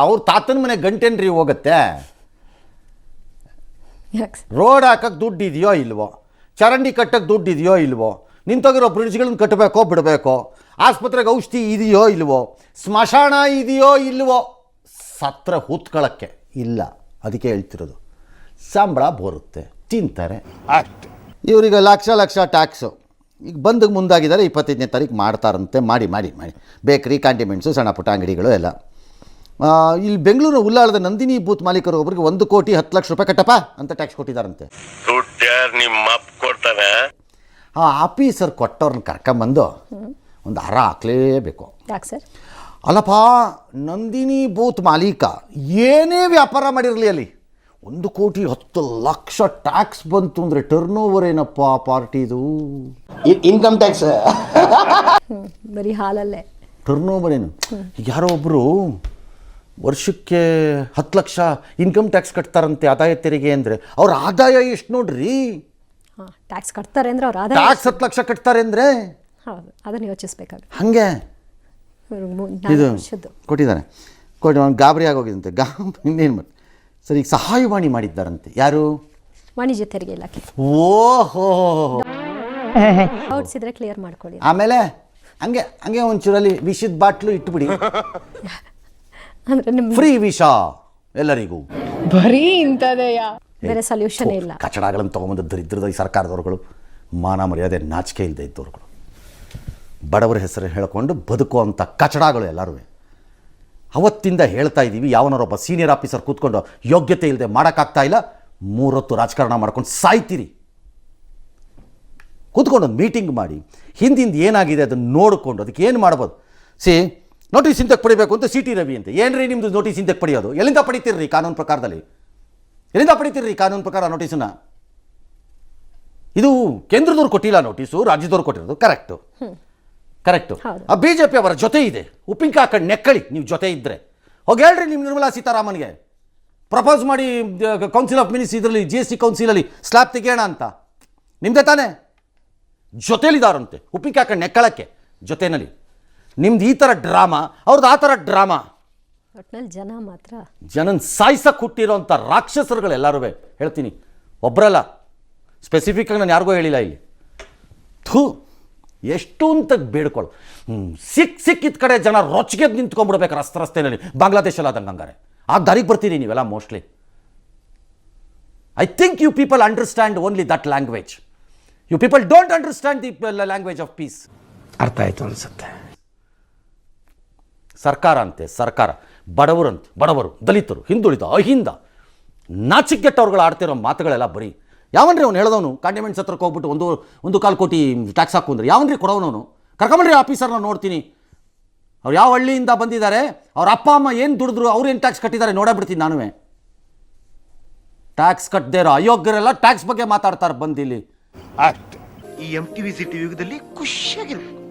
ಅವ್ರ ತಾತನ ಮನೆ ಗಂಟೆನ್ರಿ ಹೋಗುತ್ತೆ. ಯಾಕೆ ಸರ್? ರೋಡ್ ಹಾಕಕ್ಕೆ ದುಡ್ಡು ಇದೆಯೋ ಇಲ್ವೋ, ಚರಂಡಿ ಕಟ್ಟಕ್ಕೆ ದುಡ್ಡು ಇದೆಯೋ ಇಲ್ವೋ, ನಿಂತೋಗಿರೋ ಬ್ರಿಡ್ಜ್ಗಳನ್ನ ಕಟ್ಟಬೇಕೋ ಬಿಡಬೇಕೋ, ಆಸ್ಪತ್ರೆಗೆ ಔಷಧಿ ಇದೆಯೋ ಇಲ್ವೋ, ಸ್ಮಶಾನ ಇದೆಯೋ ಇಲ್ವೋ, ಸತ್ರ ಹೂತ್ಕೊಳ್ಳೋಕ್ಕೆ ಇಲ್ಲ. ಅದಕ್ಕೆ ಹೇಳ್ತಿರೋದು ಸಂಬಳ ಬರುತ್ತೆ, ತಿಂತಾರೆ ಅಷ್ಟೆ. ಇವರಿಗೆ ಲಕ್ಷ ಲಕ್ಷ ಟ್ಯಾಕ್ಸು. ಈಗ ಬಂದಿಗೆ ಮುಂದಾಗಿದ್ದಾರೆ, 25ನೇ ತಾರೀಕು ಮಾಡ್ತಾರಂತೆ. ಮಾಡಿ ಮಾಡಿ ಮಾಡಿ ಬೇಕ್ರಿ, ಕಾಂಟಿಮೆಂಟ್ಸು, ಸಣ್ಣ ಪುಟ್ಟ ಅಂಗಡಿಗಳು ಎಲ್ಲ. ಇಲ್ಲಿ ಬೆಂಗಳೂರು ಉಲ್ಲಾಳದ ನಂದಿನಿ ಬೂತ್ ಮಾಲೀಕರು ಒಬ್ಬರಿಗೆ 1 ಕೋಟಿ 10 ಲಕ್ಷ ರೂಪಾಯಿ ಕಟ್ಟಪ್ಪ ಅಂತ ಟ್ಯಾಕ್ಸ್ ಕೊಟ್ಟಿದ್ದಾರಂತೆ. ಆ ಆಫೀಸರ್ ಕೊಟ್ಟವ್ರನ್ನ ಕರ್ಕೊಂಬಂದು ಒಂದು ಹರ ಹಾಕ್ಲೇಬೇಕು. ಯಾಕೆ ಸರ್? ಅಲ್ಲಪ್ಪ, ನಂದಿನಿ ಬೂತ್ ಮಾಲೀಕ ಏನೇ ವ್ಯಾಪಾರ ಮಾಡಿರಲಿ ಅಲ್ಲಿ 1 ಕೋಟಿ 10 ಲಕ್ಷ ಟ್ಯಾಕ್ಸ್ ಬಂತು ಅಂದರೆ ಟರ್ನ್ ಓವರ್ ಏನಪ್ಪ ಪಾರ್ಟಿದು? ಇನ್ಕಮ್ ಟ್ಯಾಕ್ಸ್ ಬರೀ ಹಾಲಲ್ಲೇ ಟರ್ನ್ ಓವರ್ ಏನು? ಈಗ ಯಾರೋ ಒಬ್ಬರು ವರ್ಷಕ್ಕೆ 10 ಲಕ್ಷ ಇನ್ಕಮ್ ಟ್ಯಾಕ್ಸ್ ಕಟ್ತಾರಂತೆ, ಆದಾಯ ತೆರಿಗೆ ಅಂದರೆ. ಅವ್ರ ಆದಾಯ ಎಷ್ಟು ನೋಡ್ರಿ? ಹಾಂ, ಟ್ಯಾಕ್ಸ್ ಕಟ್ತಾರೆ ಅಂದರೆ ಅವ್ರು ಆದಾಯ ಟ್ಯಾಕ್ಸ್ 10 ಲಕ್ಷ ಕಟ್ತಾರೆ ಅಂದರೆ ಹೌದು, ಅದನ್ನು ಯೋಚಿಸ್ಬೇಕಾಗುತ್ತೆ. ಹಾಗೆ ಇದು ವರ್ಷದ್ದು ಕೊಟ್ಟಿದ್ದಾನೆ. ಅವ್ನು ಗಾಬರಿ ಆಗೋಗಿದಂತೆ. ಇನ್ನೇನು ಮಾಡಿ ಸರ್, ಈಗ ಸಹಾಯವಾಣಿ ಮಾಡಿದ್ದಾರಂತೆ. ಯಾರು? ವಾಣಿಜ್ಯ ತೆರಿಗೆ ಇಲಾಖೆ. ಓಹೋ, ಔಟ್ಸಿದ್ರೆ ಕ್ಲಿಯರ್ ಮಾಡ್ಕೊಳ್ಳಿ. ಆಮೇಲೆ ಹಂಗೆ ಹಂಗೆ ಒಂಚೂರಲ್ಲಿ ವಿಷದ ಬಾಟ್ಲು ಇಟ್ಬಿಡಿ, ಅಂದರೆ ನಿಮ್ಮ ಫ್ರೀ ವಿಷ ಎಲ್ಲರಿಗೂ. ಬರೀ ಇಂಥದೆಯಾ? ಬೇರೆ ಸೊಲ್ಯೂಷನ್ ಇಲ್ಲ. ಕಚಡಗಳನ್ನು ತೊಗೊಂಬಂದು ದರಿದ್ರದ ಈ ಸರ್ಕಾರದವ್ರುಗಳು, ಮಾನ ಮರ್ಯಾದೆ ನಾಚಿಕೆ ಇಲ್ಲದೆ ಇದ್ದವ್ರುಗಳು, ಬಡವರ ಹೆಸರು ಹೇಳ್ಕೊಂಡು ಬದುಕುವಂಥ ಕಚಡಗಳು ಎಲ್ಲರೂ. ಅವತ್ತಿಂದ ಹೇಳ್ತಾ ಇದ್ದೀವಿ, ಯಾವನಾರೊಬ್ಬ ಸೀನಿಯರ್ ಆಫೀಸರ್ ಕೂತ್ಕೊಂಡು ಯೋಗ್ಯತೆ ಇಲ್ಲದೆ ಮಾಡೋಕ್ಕಾಗ್ತಾ ಇಲ್ಲ, 3 ಹೊತ್ತು ರಾಜಕಾರಣ ಮಾಡ್ಕೊಂಡು ಸಾಯ್ತೀರಿ. ಕೂತ್ಕೊಂಡು ಒಂದು ಮೀಟಿಂಗ್ ಮಾಡಿ ಹಿಂದಿಂದ ಏನಾಗಿದೆ ಅದನ್ನು ನೋಡಿಕೊಂಡು ಅದಕ್ಕೆ ಏನು ಮಾಡ್ಬೋದು. ನೋಟಿಸ್ ಹಿಂದಕ್ಕೆ ಪಡಿಬೇಕು ಅಂತ CT ರವಿ ಅಂತ. ಏನ್ರಿ ನಿಮ್ಮದು ನೋಟಿಸ್ ಹಿಂದಕ್ಕೆ ಪಡೆಯೋದು? ಎಲ್ಲಿಂದ ಪಡಿತೀರ್ರಿ ಕಾನೂನು ಪ್ರಕಾರದಲ್ಲಿ? ಎಲ್ಲಿಂದ ಪಡಿತೀರ್ರಿ ಕಾನೂನು ಪ್ರಕಾರ ನೋಟಿಸನ್ನು? ಇದು ಕೇಂದ್ರದವ್ರು ಕೊಟ್ಟಿಲ್ಲ ನೋಟಿಸು, ರಾಜ್ಯದವ್ರು ಕೊಟ್ಟಿರೋದು. ಕರೆಕ್ಟು. ಆ BJP ಅವರ ಜೊತೆ ಇದೆ, ಉಪ್ಪಿನಕಾಯಿ ಹಾಕೊಂಡು ನೆಕ್ಕಳಿ ನೀವು ಜೊತೆ ಇದ್ದರೆ. ಹೋಗಿ ಹೇಳ್ರಿ ನಿಮ್ಮ ನಿರ್ಮಲಾ ಸೀತಾರಾಮನ್ಗೆ, ಪ್ರಪೋಸ್ ಮಾಡಿ ಕೌನ್ಸಿಲ್ ಆಫ್ ಮಿನಿಸ್ಟರ್ ಇದರಲ್ಲಿ GST ಕೌನ್ಸಿಲಲ್ಲಿ ಸ್ಲ್ಯಾಬ್ ತೆಗೆಯೋಣ ಅಂತ. ನಿಮ್ಮದೇ ತಾನೇ? ಜೊತೇಲಿದ್ದಾರಂತೆ ಉಪ್ಪಿನಕಾಯಿ ಹಾಕೊಂಡು ನೆಕ್ಕಳಕ್ಕೆ ಜೊತೆಯಲ್ಲಿ. ನಿಮ್ದು ಈ ಥರ ಡ್ರಾಮಾ, ಅವ್ರದ್ದು ಆ ಥರ ಡ್ರಾಮಾ. ಒಟ್ಟಿನಲ್ಲಿ ಜನ ಮಾತ್ರ ಜನನ ಸಾಯಿಸಕ್ಕೆ ಹುಟ್ಟಿರೋಂಥ ರಾಕ್ಷಸರುಗಳೆಲ್ಲರೂ. ಹೇಳ್ತೀನಿ, ಒಬ್ಬರಲ್ಲ, ಸ್ಪೆಸಿಫಿಕ್ಕಾಗಿ ನಾನು ಯಾರಿಗೂ ಹೇಳಿಲ್ಲ ಇಲ್ಲಿ. ಎಷ್ಟು ಅಂತ ಬೇಡ್ಕೊಳ್ಳು. ಸಿಕ್ಕಿದ ಕಡೆ ಜನ ರೊಚ್ಚಿಗೆ ನಿಂತ್ಕೊಂಡ್ಬಿಡ್ಬೇಕು ರಸ್ತೆಯಲ್ಲಿ, ಬಾಂಗ್ಲಾದೇಶಲ್ಲಿ ಆದಂಗೆ. ಹಂಗಾರೆ ಆ ದಾರಿಗೆ ಬರ್ತೀರಿ ನೀವೆಲ್ಲ mostly. I think you people understand only that language. You people don't understand the language of peace. ಅರ್ಥ ಆಯ್ತು ಅನ್ಸುತ್ತೆ. ಸರ್ಕಾರ ಅಂತೆ ಸರ್ಕಾರ, ಬಡವರಂತೆ ಬಡವರು, ದಲಿತರು, ಹಿಂದುಳಿದ, ಅಹಿಂದ, ನಾಚಿಕೆಟ್ಟವ್ರುಗಳು ಆಡ್ತಿರೋ ಮಾತುಗಳೆಲ್ಲ ಬರೀ. ಯಾವನ್ರಿ ಅವ್ನು ಹೇಳ್ದವನು ಕಾಂಟಿಮೆಂಟ್ಸ್ ಹತ್ರಕ್ಕೆ ಹೋಗ್ಬಿಟ್ಟು 1.25 ಕೋಟಿ ಟ್ಯಾಕ್ಸ್ ಹಾಕು ಅಂದ್ರೆ? ಯಾವನ್ರಿ ಕೊಡೋನವನು? ಕರ್ಕೊಂಬನ್ರಿ ಆಫೀಸರ್ನ ನೋಡ್ತೀನಿ. ಅವ್ರು ಯಾವ ಹಳ್ಳಿಯಿಂದ ಬಂದಿದ್ದಾರೆ, ಅವ್ರ ಅಪ್ಪ ಅಮ್ಮ ಏನು ದುಡಿದ್ರು, ಅವ್ರು ಏನು ಟ್ಯಾಕ್ಸ್ ಕಟ್ಟಿದ್ದಾರೆ ನೋಡಬಿಡ್ತೀನಿ ನಾನು. ಟ್ಯಾಕ್ಸ್ ಕಟ್ಟದೇ ಇರೋ ಅಯೋಗ್ಯರೆಲ್ಲ ಟ್ಯಾಕ್ಸ್ ಬಗ್ಗೆ ಮಾತಾಡ್ತಾರೆ ಬಂದಿಲ್ಲಿ. ಈ MTV ಸಿಟಿ ಯುಗದಲ್ಲಿ ಖುಷಿಯಾಗಿರ್ಬೇಕು.